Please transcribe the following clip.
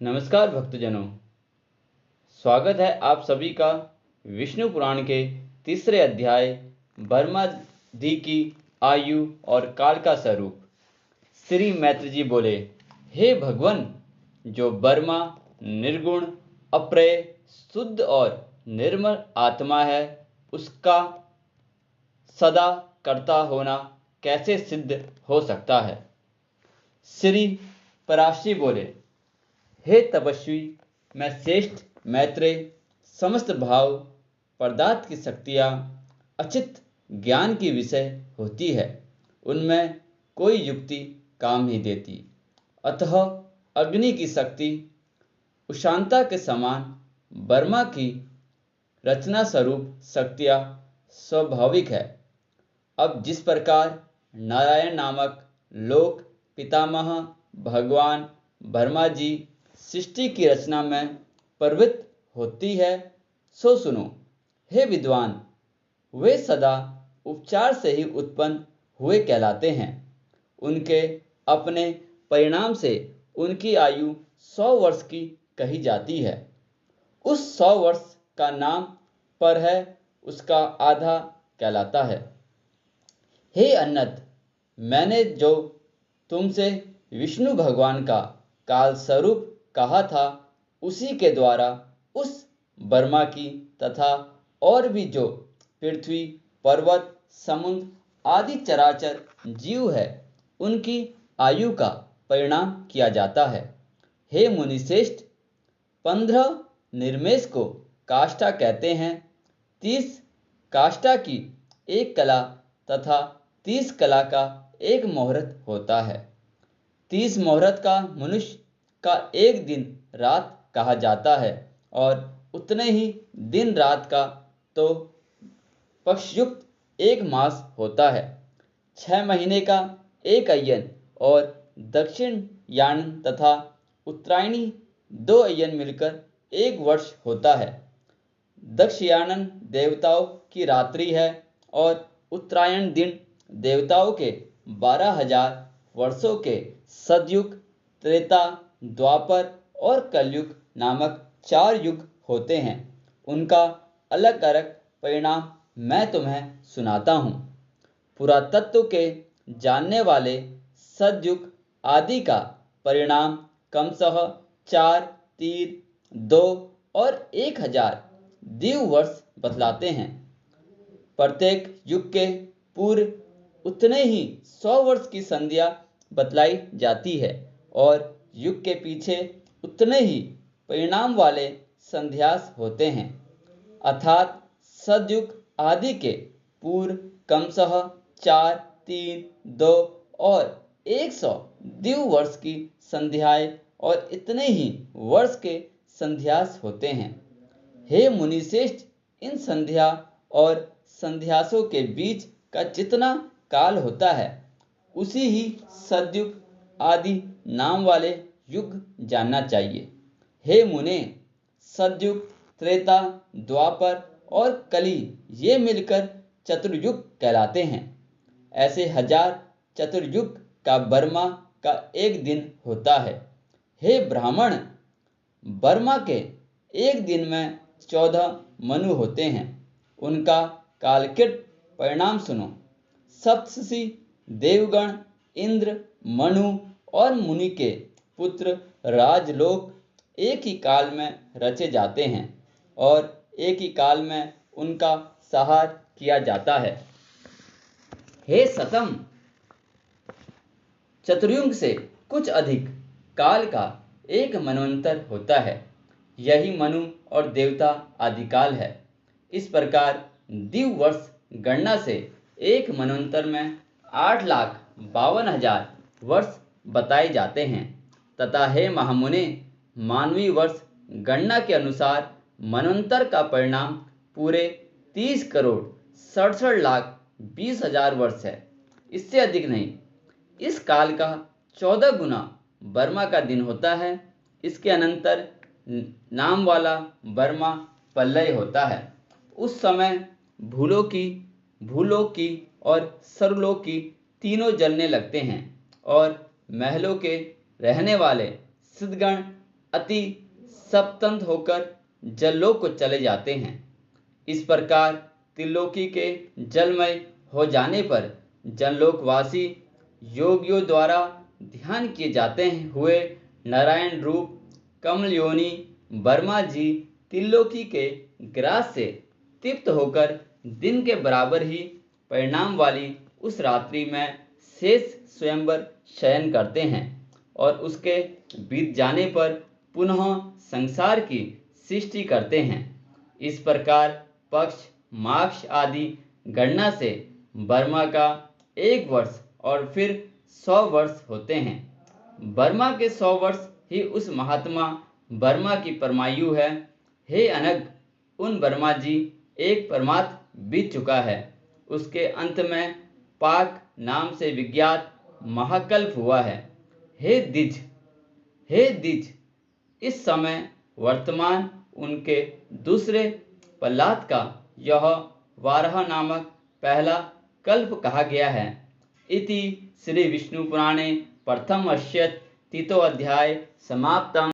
नमस्कार भक्तजनों, स्वागत है आप सभी का विष्णु पुराण के तीसरे अध्याय ब्रह्मादि की आयु और काल का स्वरूप। श्री मैत्र जी बोले, हे भगवान, जो ब्रह्मा निर्गुण, अप्रय, शुद्ध और निर्मल आत्मा है, उसका सदा कर्ता होना कैसे सिद्ध हो सकता है। श्री पराशरी बोले, हे तपस्वी, मैं श्रेष्ठ मैत्रेय, समस्त भाव पदार्थ की शक्तियाँ अचित ज्ञान की विषय होती है, उनमें कोई युक्ति काम नहीं देती। अतः अग्नि की शक्ति उशांता के समान ब्रह्मा की रचना स्वरूप शक्तियाँ स्वाभाविक है। अब जिस प्रकार नारायण नामक लोक पितामह भगवान ब्रह्मा जी सृष्टि की रचना में प्रवृत्त होती है, सो सुनो हे विद्वान, वे सदा उपचार से ही उत्पन्न हुए कहलाते हैं। उनके अपने परिणाम से उनकी आयु 100 वर्ष की कही जाती है। उस 100 वर्ष का नाम पर है, उसका आधा कहलाता है। हे अन्नत, मैंने जो तुमसे विष्णु भगवान का काल स्वरूप कहा था, उसी के द्वारा उस ब्रह्मा की तथा और भी जो पृथ्वी, पर्वत, समुद्र आदि चराचर जीव है, उनकी आयु का परिणाम किया जाता है। हे मुनिश्रेष्ठ, 15 निर्मेश को काष्ठा कहते हैं। 30 काष्ठा की एक कला तथा 30 कला का एक मुहूर्त होता है। 30 मुहूर्त का मनुष्य का एक दिन रात कहा जाता है, और उतने ही दिन रात का तो पक्षयुक्त एक मास होता है। 6 महीने का एक अयन और दक्षिणयायन तथा उत्तरायणी 2 अयन मिलकर एक वर्ष होता है। दक्षिणायन देवताओं की रात्रि है और उत्तरायण दिन देवताओं के 12,000 वर्षों के सतयुग, त्रेता, द्वापर और कलयुग नामक 4 युग होते हैं। उनका अलग अलग परिणाम मैं तुम्हें सुनाता हूँ। पुरातत्व के जानने वाले सतयुग आदि का परिणाम क्रमशः 4, 3, 2 और 1,000 दिव्य वर्ष बतलाते हैं। प्रत्येक युग के पूर्व उतने ही 100 वर्ष की संध्या बतलाई जाती है, और युग के पीछे उतने ही परिणाम वाले संध्यास होते हैं। अर्थात सतयुग आदि के पूर्व क्रमशः 4, 3, 2 और 100 दिव्य वर्ष की संध्याएं और इतने ही वर्ष के संध्यास होते हैं। हे मुनिश्रेष्ठ, इन संध्या और संध्यासों के बीच का जितना काल होता है, उसी ही सतयुग आदि नाम वाले युग जानना चाहिए। हे मुने, सतयुग, त्रेता, द्वापर और कली ये मिलकर चतुर्युग कहलाते हैं। ऐसे 1000 चतुर्युग का ब्रह्मा का एक दिन होता है। हे ब्राह्मण, ब्रह्मा के एक दिन में 14 मनु होते हैं। उनका कालकृत परिणाम सुनो। सप्तर्षि, देवगण, इंद्र, मनु और मुनि के पुत्र राजलोक एक ही काल में रचे जाते हैं, और एक ही काल में उनका संहार किया जाता है। हे सतम, चतुर्युग से कुछ अधिक काल का एक मनवंतर होता है। यही मनु और देवता आदिकाल है। इस प्रकार दिव्य वर्ष गणना से एक मनवंतर में 8,52,000 वर्ष बताए जाते हैं। तथा हे महामुने, मानवीय वर्ष गणना के अनुसार मनवंतर का परिणाम पूरे 30,67,20,000 वर्ष है, इससे अधिक नहीं। इस काल का 14 गुना ब्रह्मा का दिन होता है। इसके अनंतर नाम वाला ब्रह्मा प्रलय होता है। उस समय भूलोक की और सर्वलोक की तीनों जलने लगते हैं, और महलों के रहने वाले सिद्धगण अति सप्तंत होकर जललोक को चले जाते हैं। इस प्रकार त्रिलोकी के जलमय हो जाने पर जनलोकवासी योगियों द्वारा ध्यान किए जाते हुए नारायण रूप कमलयोनि वर्मा जी त्रिलोकी के ग्रास से तृप्त होकर दिन के बराबर ही परिणाम वाली उस रात्रि में शेष स्वयंवर शयन करते हैं और उसके बीत जाने पर पुनः संसार की सृष्टि करते हैं। इस प्रकार पक्ष माक्ष आदि गणना से वर्मा का 1 वर्ष और फिर 100 वर्ष होते हैं। वर्मा के 100 वर्ष ही उस महात्मा वर्मा की परमायु है। हे अनग, उन वर्मा जी एक परमात्म बीत चुका है। उसके अंत में पाक नाम से विज्ञात महाकल्प हुआ है। हे द्विज, इस समय वर्तमान उनके दूसरे प्रहलाद का यह वाराह नामक पहला कल्प कहा गया है। इति श्री विष्णु पुराणे प्रथम अध्याय समाप्तम्।